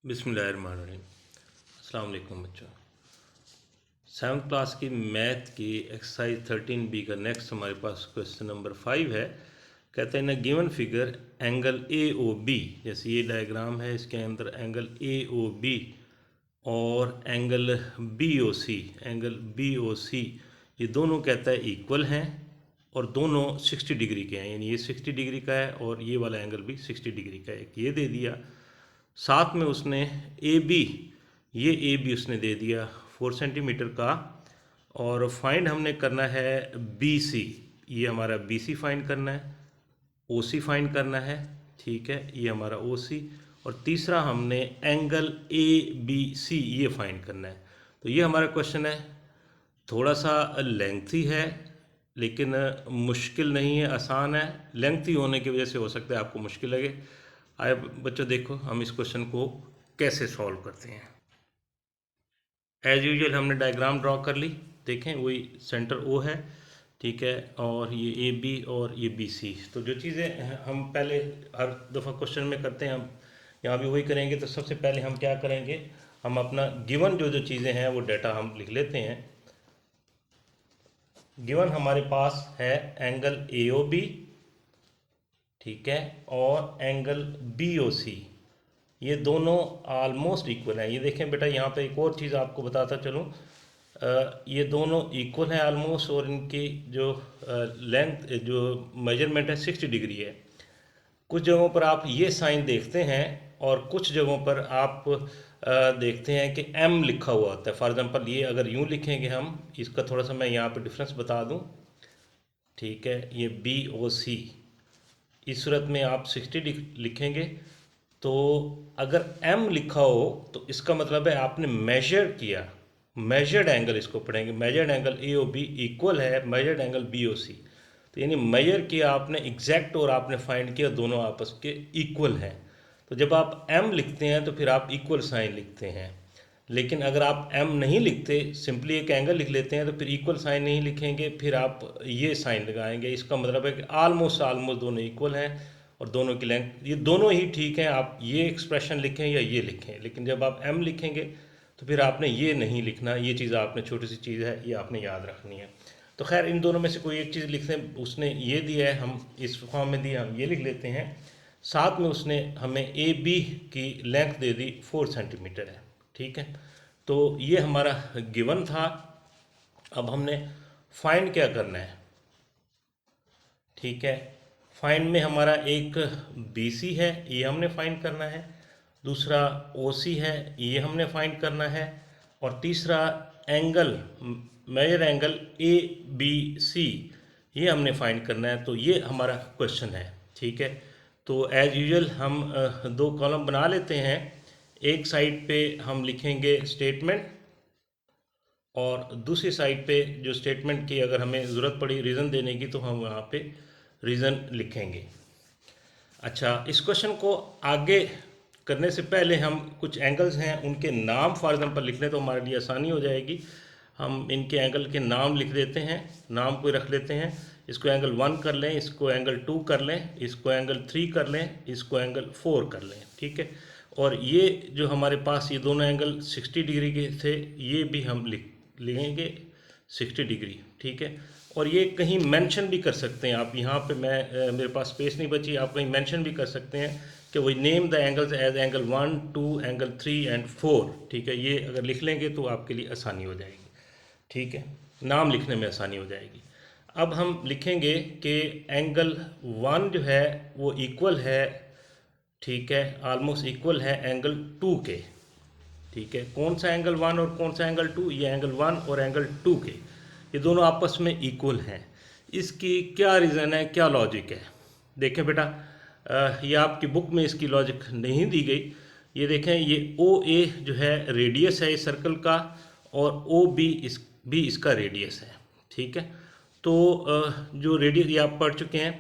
बिस्मिल्लाहिर्रहमानिर्रहीम। अस्सलाम वालेकुम बच्चों। 7th क्लास की मैथ की एक्सरसाइज 13B का नेक्स्ट हमारे पास क्वेश्चन नंबर 5 है। कहते हैं ना, given figure angle A O B, जैसे ये डायग्राम है, इसके अंदर एंगल ए ओ बी और एंगल बी ओ सी ये दोनों कहता है इक्वल हैं और दोनों 60 डिग्री के हैं, यानी ये 60 डिग्री का है और ये वाला एंगल भी 60 डिग्री का है। एक ये दे दिया, साथ में उसने ए बी उसने दे दिया 4 सेंटीमीटर का, और फाइंड हमने करना है बी सी। ये हमारा बी सी फाइंड करना है, ओ सी फाइंड करना है, ठीक है, ये हमारा ओ सी। और तीसरा हमने एंगल ए बी सी ये फाइंड करना है। तो ये हमारा क्वेश्चन है, थोड़ा सा लेंथी है लेकिन मुश्किल नहीं है, आसान है। लेंथी होने की वजह से हो सकता है आपको मुश्किल लगे। आए बच्चों, देखो हम इस क्वेश्चन को कैसे सॉल्व करते हैं। एज यूजुअल हमने डायग्राम ड्रॉ कर ली, देखें वही सेंटर ओ है, ठीक है, और ये ए बी और ये बी सी। तो जो चीज़ें हम पहले हर दफ़ा क्वेश्चन में करते हैं, हम यहाँ भी वही करेंगे। तो सबसे पहले हम क्या करेंगे, हम अपना गिवन जो चीज़ें हैं वो डाटा हम लिख लेते हैं। गिवन हमारे पास है एंगल ए ओ बी, ठीक है, और एंगल बी ओ सी, ये दोनों ऑलमोस्ट इक्वल हैं। ये देखें बेटा, यहाँ पे एक और चीज़ आपको बताता चलूँ, ये दोनों इक्वल हैं ऑलमोस्ट, और इनकी जो लेंथ जो मेजरमेंट है 60 डिग्री है। कुछ जगहों पर आप ये साइन देखते हैं और कुछ जगहों पर आप देखते हैं कि एम लिखा हुआ होता है। फॉर एग्जांपल ये अगर यूँ लिखेंगे हम, इसका थोड़ा सा मैं यहाँ पे डिफरेंस बता दूँ, ठीक है, ये बी ओ सी, इस सूरत में आप 60 लिखेंगे। तो अगर m लिखा हो तो इसका मतलब है आपने मेजर किया, मेजर्ड एंगल इसको पढ़ेंगे, measured angle A O B equal है measured angle B O C. तो यानी मेजर किया आपने एग्जैक्ट और आपने फाइंड किया दोनों आपस के इक्वल हैं। तो जब आप m लिखते हैं तो फिर आप इक्वल साइन लिखते हैं। लेकिन अगर आप m नहीं लिखते, सिंपली एक एंगल लिख लेते हैं, तो फिर इक्वल साइन नहीं लिखेंगे, फिर आप ये साइन लगाएंगे। इसका मतलब है कि ऑलमोस्ट दोनों इक्वल हैं और दोनों की लेंथ ये दोनों ही ठीक हैं। आप ये एक्सप्रेशन लिखें या ये लिखें, लेकिन जब आप m लिखेंगे तो फिर आपने ये नहीं लिखना। ये चीज़ आपने, छोटी सी चीज़ है, ये आपने याद रखनी है। तो खैर इन दोनों में से कोई एक चीज़ लिख दें। उसने ये दिया है, हम इस फॉर्म में दिया, हम ये लिख लेते हैं। साथ में उसने हमें ए बी की लेंथ दे दी 4 सेंटीमीटर है, ठीक है। तो ये हमारा गिवन था। अब हमने फाइंड क्या करना है, ठीक है। फाइंड में हमारा एक बी सी है, ये हमने फाइंड करना है। दूसरा ओ सी है, ये हमने फाइंड करना है। और तीसरा angle, measure angle A B C, ये हमने फाइंड करना है। तो ये हमारा क्वेश्चन है, ठीक है। तो एज यूजुअल हम दो कॉलम बना लेते हैं। एक साइड पे हम लिखेंगे स्टेटमेंट, और दूसरी साइड पे जो स्टेटमेंट की अगर हमें ज़रूरत पड़ी रीज़न देने की, तो हम वहाँ पे रीज़न लिखेंगे। अच्छा, इस क्वेश्चन को आगे करने से पहले हम कुछ एंगल्स हैं उनके नाम फॉर एग्जांपल लिख लें तो हमारे लिए आसानी हो जाएगी। हम इनके एंगल के नाम लिख देते हैं, नाम कोई रख लेते हैं। इसको एंगल 1 कर लें, इसको एंगल 2 कर लें, इसको एंगल 3 कर लें, इसको एंगल 4 कर लें, ठीक है। और ये जो हमारे पास ये दोनों एंगल 60 डिग्री के थे, ये भी हम लिखेंगे 60 डिग्री, ठीक है। और ये कहीं मेंशन भी कर सकते हैं आप, यहाँ पे मैं मेरे पास स्पेस नहीं बची, आप कहीं मेंशन भी कर सकते हैं कि वो name the angles as angle 1, 2, angle 3 and 4, ठीक है। ये अगर लिख लेंगे तो आपके लिए आसानी हो जाएगी, ठीक है, नाम लिखने में आसानी हो जाएगी। अब हम लिखेंगे कि एंगल 1 जो है वो इक्वल है, ठीक है, ऑलमोस्ट इक्वल है एंगल 2 के, ठीक है। कौन सा एंगल 1 और कौन सा एंगल 2? ये एंगल 1 और एंगल 2 के, ये दोनों आपस में इक्वल हैं। इसकी क्या रीज़न है, क्या लॉजिक है? देखें बेटा, ये आपकी बुक में इसकी लॉजिक नहीं दी गई। ये देखें, ये ओ ए जो है रेडियस है इस सर्कल का, और ओ बी भी इसका रेडियस है, ठीक है। तो जो रेडियस, ये आप पढ़ चुके हैं,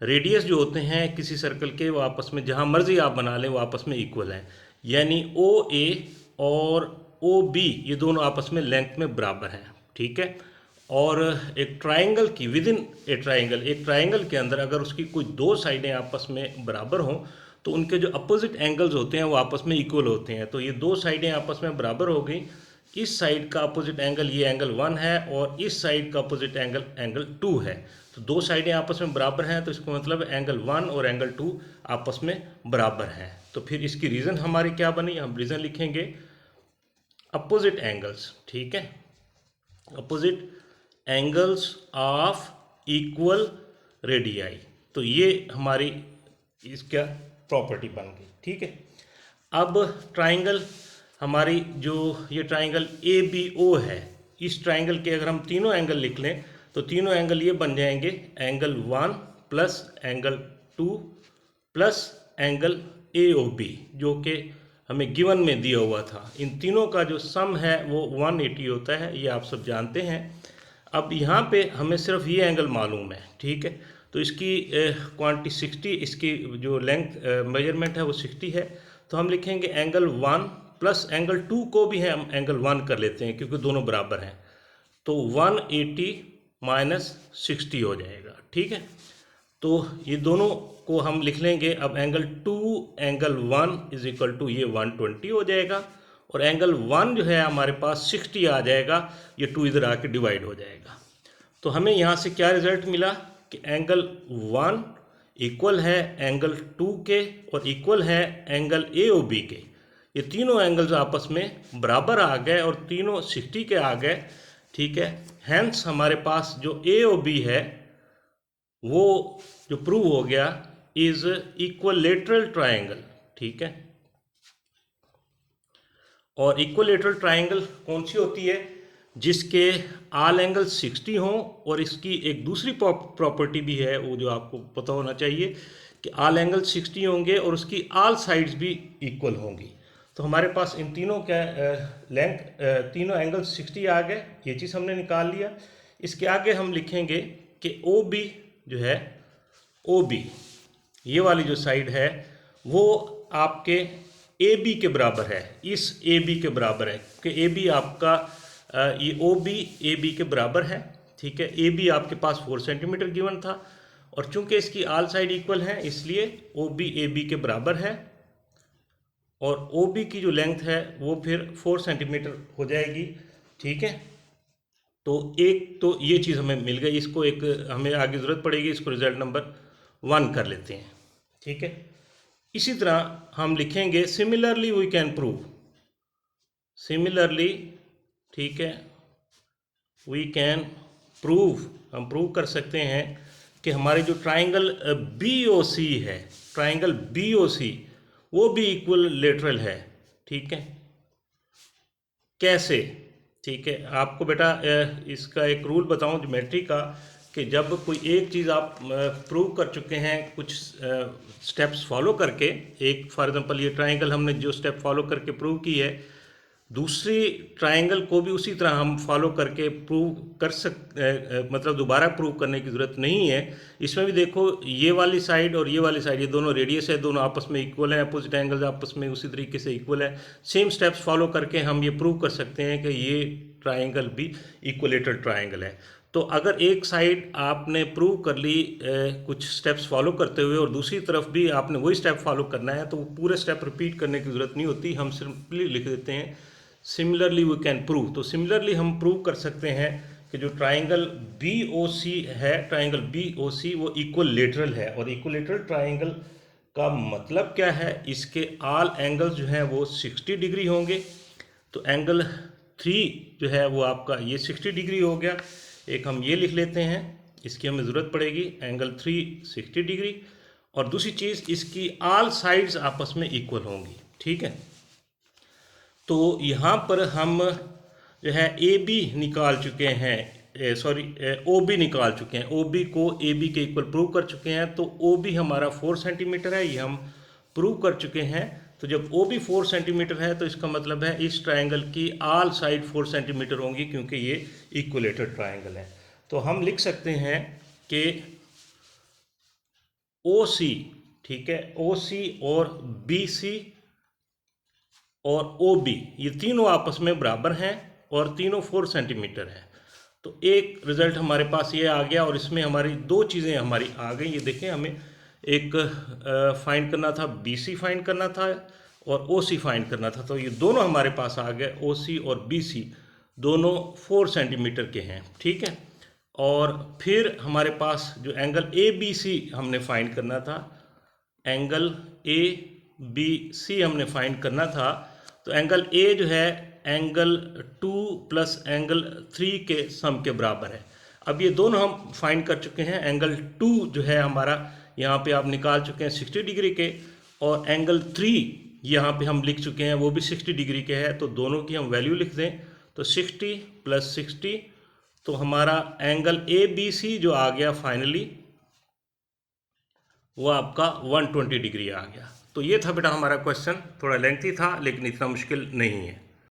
रेडियस जो होते हैं किसी सर्कल के, वो आपस में जहाँ मर्जी आप बना लें वो आपस में इक्वल हैं। यानी ओ ए और ओ बी ये दोनों आपस में लेंथ में बराबर हैं, ठीक है। और एक ट्राइंगल की, विद इन ए ट्राइंगल, एक ट्राइंगल के अंदर अगर उसकी कोई दो साइडें आपस में बराबर हों तो उनके जो अपोजिट एंगल्स होते हैं वो आपस में इक्वल होते हैं। तो ये दो साइडें आपस में बराबर हो गई। इस साइड का अपोजिट एंगल ये एंगल 1 है और इस साइड का अपोजिट एंगल एंगल 2 है। तो दो साइडें आपस में बराबर हैं, तो इसका मतलब एंगल 1 और एंगल 2 आपस में बराबर हैं। तो फिर इसकी रीज़न हमारी क्या बनी, हम रीज़न लिखेंगे अपोजिट एंगल्स, ठीक है, opposite angles of equal radii. तो ये हमारी इसका प्रॉपर्टी बन गई, ठीक है। अब ट्राइंगल हमारी जो ये ट्राइंगल ABO है, इस ट्राइंगल के अगर हम तीनों एंगल लिख लें तो तीनों एंगल ये बन जाएंगे angle 1 plus angle 2 plus angle AOB, जो कि हमें गिवन में दिया हुआ था। इन तीनों का जो सम है वो 180 होता है, ये आप सब जानते हैं। अब यहाँ पे हमें सिर्फ ये एंगल मालूम है, ठीक है। तो इसकी क्वांटिटी 60, इसकी जो लेंथ मेजरमेंट है वो 60 है। तो हम लिखेंगे एंगल 1 प्लस एंगल 2 को भी हम एंगल 1 कर लेते हैं क्योंकि दोनों बराबर हैं। तो 180 माइनस 60 हो जाएगा, ठीक है। तो ये दोनों को हम लिख लेंगे। अब angle 2 angle 1 is equal to ये 120 हो जाएगा और एंगल 1 जो है हमारे पास 60 आ जाएगा, ये 2 इधर आके डिवाइड हो जाएगा। तो हमें यहाँ से क्या रिजल्ट मिला कि एंगल 1 इक्वल है एंगल 2 के और इक्वल है एंगल AOB के। ये तीनों एंगल्स आपस में बराबर आ गए और तीनों 60 के आ गए, ठीक है। हैंस हमारे पास जो AOB है वो जो प्रूव हो गया इज इक्वलेटरल ट्राइंगल, ठीक है। और इक्वलेटरल ट्राइंगल कौन सी होती है, जिसके आल एंगल 60 हों और इसकी एक दूसरी प्रॉपर्टी भी है वो जो आपको पता होना चाहिए कि आल एंगल 60 होंगे और उसकी आल साइड्स भी इक्वल होंगी। तो हमारे पास इन तीनों का लेंथ तीनों एंगल 60 आ गए, ये चीज़ हमने निकाल लिया। इसके आगे हम लिखेंगे कि OB जो है, OB ये वाली जो साइड है वो आपके AB के बराबर है, इस AB के बराबर है कि AB आपका ये OB AB के बराबर है, ठीक है। AB आपके पास 4 सेंटीमीटर गिवन था और चूंकि इसकी आल साइड इक्वल है इसलिए OB AB के बराबर है और OB की जो लेंथ है वो फिर 4 सेंटीमीटर हो जाएगी, ठीक है। तो एक तो ये चीज़ हमें मिल गई, इसको एक हमें आगे ज़रूरत पड़ेगी, इसको रिजल्ट नंबर 1 कर लेते हैं, ठीक है। इसी तरह हम लिखेंगे similarly we can prove, similarly, ठीक है, वी कैन प्रूव, हम प्रूव कर सकते हैं कि हमारे जो ट्राइंगल BOC है, ट्राइंगल BOC वो भी इक्वल लेटरल है, ठीक है। कैसे, ठीक है, आपको बेटा इसका एक रूल बताऊं ज्योमेट्री का कि जब कोई एक चीज़ आप प्रूव कर चुके हैं कुछ स्टेप्स फॉलो करके, एक फॉर एग्जांपल ये ट्राइंगल हमने जो स्टेप फॉलो करके प्रूव की है, दूसरी ट्राइंगल को भी उसी तरह हम फॉलो करके प्रूव कर मतलब दोबारा प्रूव करने की ज़रूरत नहीं है। इसमें भी देखो ये वाली साइड और ये वाली साइड, ये दोनों रेडियस है, दोनों आपस में इक्वल हैं, अपोजिट एंगल्स आपस में उसी तरीके से इक्वल है। सेम स्टेप्स फॉलो करके हम ये प्रूव कर सकते हैं कि ये ट्राइंगल भी इक्वलेटरल ट्राइंगल है। तो अगर एक साइड आपने प्रूव कर ली कुछ स्टेप्स फॉलो करते हुए और दूसरी तरफ भी आपने वही स्टेप फॉलो करना है, तो वो पूरे स्टेप रिपीट करने की ज़रूरत नहीं होती, हम सिंपली लिख देते हैं सिमिलरली वी कैन प्रूव। तो सिमिलरली हम प्रूव कर सकते हैं कि जो ट्राइंगल BOC है, ट्राइंगल BOC वो इक्वलेटरल है। और इक्वलेटरल ट्राइंगल का मतलब क्या है, इसके आल एंगल्स जो हैं वो 60 डिग्री होंगे। तो एंगल 3 जो है वो आपका ये 60 डिग्री हो गया। एक हम ये लिख लेते हैं, इसकी हमें ज़रूरत पड़ेगी, एंगल 3 60 डिग्री। और दूसरी चीज़, इसकी आल साइड्स आपस में इक्वल होंगी, ठीक है। तो यहाँ पर हम जो है AB निकाल चुके हैं, OB निकाल चुके हैं, OB को AB के इक्वल प्रूव कर चुके हैं। तो OB हमारा 4 सेंटीमीटर है, ये हम प्रूव कर चुके हैं। तो जब OB 4 सेंटीमीटर है तो इसका मतलब है इस ट्राइंगल की आल साइड 4 सेंटीमीटर होंगी क्योंकि ये इक्वलेटरल ट्राइंगल है। तो हम लिख सकते हैं कि OC, ठीक है, OC और BC और OB ये तीनों आपस में बराबर हैं और तीनों 4 सेंटीमीटर है। तो एक रिजल्ट हमारे पास ये आ गया और इसमें हमारी दो चीज़ें हमारी आ गई। ये देखें, हमें एक फाइंड करना था, BC फाइंड करना था और OC फाइंड करना था। तो ये दोनों हमारे पास आ गए, OC और BC दोनों 4 सेंटीमीटर के हैं, ठीक है। और फिर हमारे पास जो एंगल ABC हमने फाइंड करना था, एंगल ABC हमने फाइंड करना था। तो एंगल A जो है एंगल 2 प्लस एंगल 3 के सम के बराबर है। अब ये दोनों हम फाइंड कर चुके हैं। एंगल 2 जो है हमारा यहाँ पे आप निकाल चुके हैं 60 डिग्री के, और एंगल 3 यहाँ पे हम लिख चुके हैं वो भी 60 डिग्री के है। तो दोनों की हम वैल्यू लिख दें तो 60 प्लस 60, तो हमारा एंगल ABC जो आ गया फाइनली वो आपका 120 डिग्री आ गया। तो ये था बेटा हमारा क्वेश्चन, थोड़ा लेंथी था लेकिन इतना मुश्किल नहीं है।